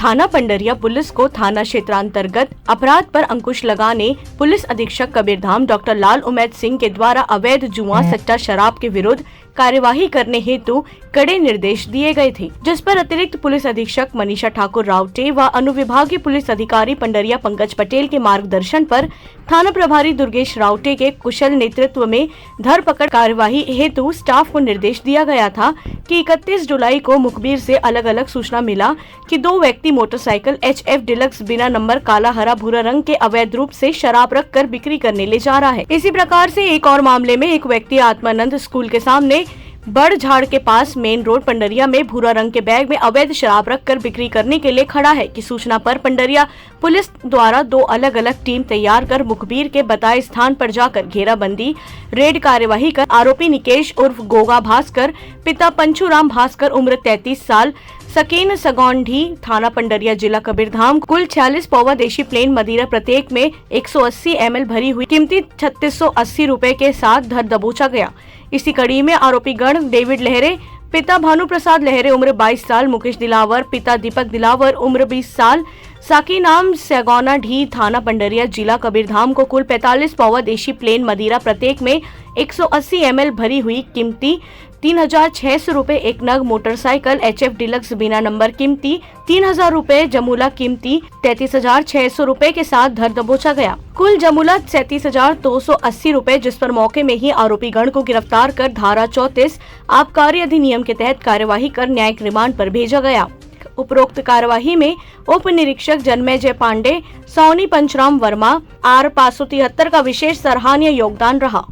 थाना पंडरिया पुलिस को थाना क्षेत्रांतर्गत अपराध पर अंकुश लगाने पुलिस अधीक्षक कबीरधाम डॉक्टर लाल उमैद सिंह के द्वारा अवैध जुआ सट्टा शराब के विरुद्ध कार्यवाही करने हेतु कड़े निर्देश दिए गए थे, जिस पर अतिरिक्त पुलिस अधीक्षक मनीषा ठाकुर रावटे व अनुविभागीय पुलिस अधिकारी पंडरिया पंकज पटेल के मार्गदर्शन पर थाना प्रभारी दुर्गेश रावटे के कुशल नेतृत्व में धरपकड़ कार्यवाही हेतु स्टाफ को निर्देश दिया गया था कि 31 जुलाई को मुखबिर से अलग अलग सूचना मिला कि 2 व्यक्ति मोटरसाइकिल HF डिलक्स बिना नंबर काला हरा भूरा रंग के अवैध रूप से शराब रख कर बिक्री करने ले जा रहा है। इसी प्रकार से एक और मामले में एक व्यक्ति आत्मानंद स्कूल के सामने बड़ झाड़ के पास मेन रोड पंडरिया में भूरा रंग के बैग में अवैध शराब रखकर बिक्री करने के लिए खड़ा है की सूचना पर पंडरिया पुलिस द्वारा 2 अलग अलग टीम तैयार कर मुखबिर के बताए स्थान पर जाकर घेराबंदी रेड कार्यवाही कर आरोपी निकेश उर्फ गोगा भास्कर पिता पंचूराम भास्कर उम्र 33 साल सकीन सगौंढी थाना पंडरिया जिला कबीरधाम कुल 46 पौवा देशी प्लेन मदिरा प्रत्येक में 180 ml भरी हुई कीमती 3680 रुपए के साथ धर दबोचा गया। इसी कड़ी में आरोपी गण डेविड लहरे पिता भानु प्रसाद लहरे उम्र 22 साल, मुकेश दिलावर पिता दीपक दिलावर उम्र 20 साल, साकी नाम सैगौना ढी थाना पंडरिया जिला कबीरधाम को कुल 45 पौवा देशी प्लेन मदिरा प्रत्येक में 180 ml भरी हुई कीमती 3600 रुपए एक नग, मोटरसाइकिल HF डिलक्स बिना नंबर कीमती 3000 रुपए, जमूला कीमती 33,600 रुपए के साथ धर दबोचा गया। कुल जमूला 37,280 रुपए, जिस पर मौके में ही आरोपी गण को गिरफ्तार कर धारा 34 आबकारी अधिनियम के तहत कार्यवाही कर न्यायिक रिमांड पर भेजा गया। उपरोक्त कार्यवाही में उप निरीक्षक जन्मय जय पांडे, सौनी पंचराम वर्मा, R 573 का विशेष सराहनीय योगदान रहा।